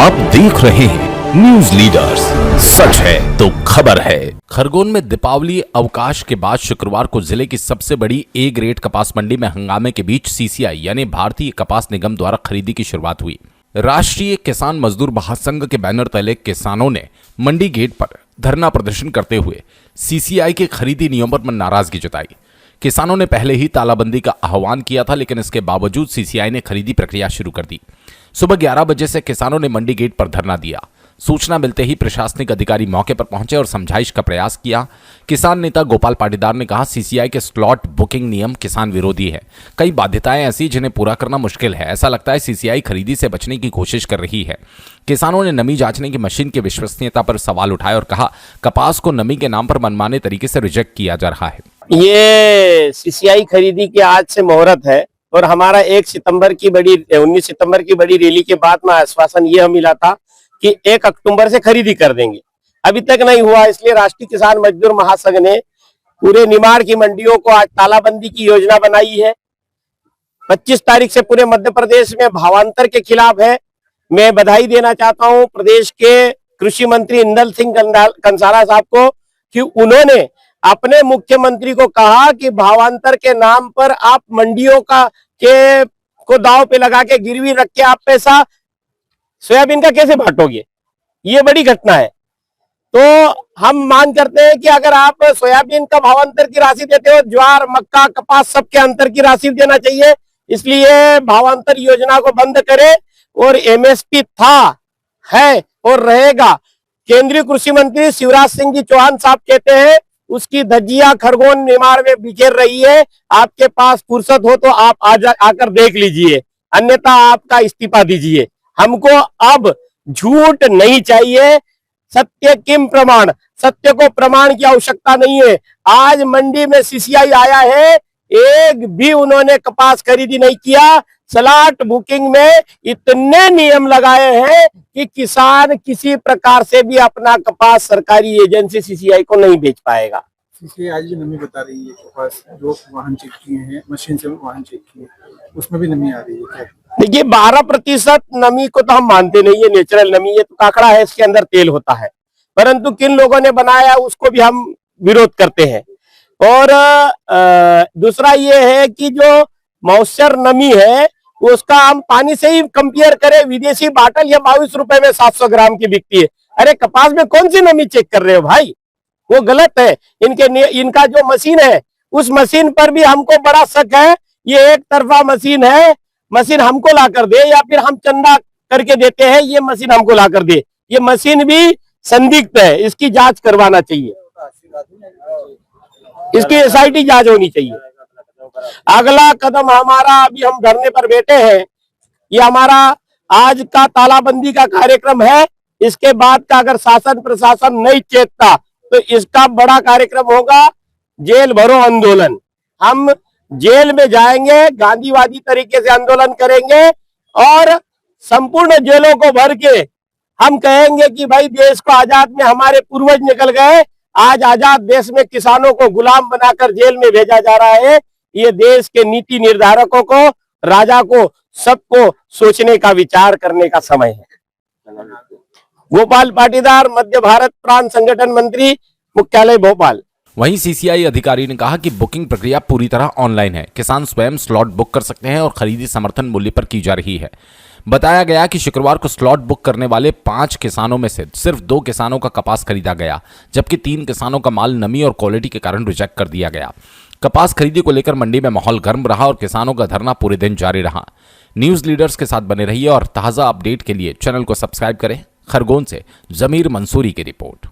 आप देख रहे हैं न्यूज लीडर्स, सच है तो खबर है। खरगोन में दीपावली अवकाश के बाद शुक्रवार को जिले की सबसे बड़ी ए ग्रेड कपास मंडी में हंगामे के बीच सीसीआई यानी भारतीय कपास निगम द्वारा खरीदी की शुरुआत हुई। राष्ट्रीय किसान मजदूर महासंघ के बैनर तले किसानों ने मंडी गेट पर धरना प्रदर्शन करते हुए सीसीआई के खरीदी नियमों पर नाराजगी जताई। किसानों ने पहले ही तालाबंदी का आह्वान किया था, लेकिन इसके बावजूद सीसीआई ने खरीदी प्रक्रिया शुरू कर दी। सुबह 11 बजे से किसानों ने मंडी गेट पर धरना दिया। सूचना मिलते ही प्रशासनिक अधिकारी मौके पर पहुंचे और समझाइश का प्रयास किया। किसान नेता गोपाल पाटीदार ने कहा, सीसीआई के स्लॉट बुकिंग नियम किसान विरोधी है। कई बाध्यताएं ऐसी जिन्हें पूरा करना मुश्किल है। ऐसा लगता है सीसीआई खरीदी से बचने की कोशिश कर रही है। किसानों ने नमी जांचने की मशीन की विश्वसनीयता पर सवाल उठाए और कहा, कपास को नमी के नाम पर मनमाने तरीके से रिजेक्ट किया जा रहा है। ये सीसीआई खरीदी की आज से मुहूर्त है और हमारा 19 सितंबर की बड़ी रैली के बाद में आश्वासन ये मिला था कि 1 अक्टूबर से खरीदी कर देंगे। अभी तक नहीं हुआ, इसलिए राष्ट्रीय किसान मजदूर महासंघ ने पूरे निमाड़ की मंडियों को आज तालाबंदी की योजना बनाई है। 25 तारीख से पूरे मध्य प्रदेश में भावांतर के खिलाफ है। मैं बधाई देना चाहता हूं प्रदेश के कृषि मंत्री इंदल सिंह कंसाला साहब को कि उन्होंने अपने मुख्यमंत्री को कहा कि भावांतर के नाम पर आप मंडियों को दांव पे लगा के गिरवी रख के आप पैसा सोयाबीन का कैसे बांटोगे। ये बड़ी घटना है। तो हम मांग करते हैं कि अगर आप सोयाबीन का भावांतर की राशि देते हो, ज्वार मक्का कपास सबके अंतर की राशि देना चाहिए। इसलिए भावांतर योजना को बंद करें और एमएसपी है और रहेगा। केंद्रीय कृषि मंत्री शिवराज सिंह जी चौहान साहब कहते हैं उसकी धज्जियां खरगोन निमाड़ में बिखेर रही है। आपके पास फुर्सत हो तो आप आकर देख लीजिए, अन्यथा आपका इस्तीफा दीजिए। हमको अब झूठ नहीं चाहिए, सत्य किम प्रमाण। सत्य को प्रमाण की आवश्यकता नहीं है। आज मंडी में सीसीआई आया है, एक भी उन्होंने कपास खरीदी नहीं किया। स्लॉट बुकिंग में इतने नियम लगाए हैं कि किसान किसी प्रकार से भी अपना कपास सरकारी एजेंसी सीसीआई को नहीं बेच पाएगा। सीसीआई आज जो नमी बता रही है कपास जो वाहन चेक किए हैं, मशीन से वाहन चेक किए, उसमें भी नमी आ रही है क्या? देखिए 12% नमी को तो हम मानते नहीं है, नेचुरल नमी। ये तो काकड़ा है, इसके अंदर तेल होता है, परंतु किन लोगों ने बनाया उसको भी हम विरोध करते हैं। और दूसरा ये है कि जो मॉइस्चर नमी है उसका हम पानी से ही कंपेयर करें। विदेशी बाटल ये 22 रुपए में 700 ग्राम की बिकती है। अरे कपास में कौन सी नमी चेक कर रहे हो भाई, वो गलत है। इनका जो मशीन है उस मशीन पर भी हमको बड़ा शक है। ये एक तरफा मशीन है, मशीन हमको ला कर दे या फिर हम चंदा करके देते हैं, ये मशीन हमको ला कर दे। ये मशीन भी संदिग्ध है, इसकी जांच करवाना चाहिए, इसकी एसआईटी जांच होनी चाहिए। अगला कदम हमारा, अभी हम धरने पर बैठे हैं, ये हमारा आज का तालाबंदी का कार्यक्रम है। इसके बाद का अगर शासन प्रशासन नहीं चेतता तो इसका बड़ा कार्यक्रम होगा जेल भरो आंदोलन। हम जेल में जाएंगे, गांधीवादी तरीके से आंदोलन करेंगे और संपूर्ण जेलों को भर के हम कहेंगे कि भाई देश को आजाद में हमारे पूर्वज निकल गए, आज आजाद देश में किसानों को गुलाम बनाकर जेल में भेजा जा रहा है। ये देश के नीति निर्धारकों को, राजा को, सबको सोचने का, विचार करने का समय है। गोपाल पाटीदार, मध्य भारत प्रांत संगठन मंत्री, मुख्यालय भोपाल। वहीं सीसीआई अधिकारी ने कहा कि बुकिंग प्रक्रिया पूरी तरह ऑनलाइन है। किसान स्वयं स्लॉट बुक कर सकते हैं और खरीदी समर्थन मूल्य पर की जा रही है। बताया गया कि शुक्रवार को स्लॉट बुक करने वाले 5 किसानों में से सिर्फ 2 किसानों का कपास खरीदा गया, जबकि 3 किसानों का माल नमी और क्वालिटी के कारण रिजेक्ट कर दिया गया। कपास खरीदी को लेकर मंडी में माहौल गर्म रहा और किसानों का धरना पूरे दिन जारी रहा। न्यूज लीडर्स के साथ बने रहिए और ताजा अपडेट के लिए चैनल को सब्सक्राइब करें। खरगोन से जमीर मंसूरी की रिपोर्ट।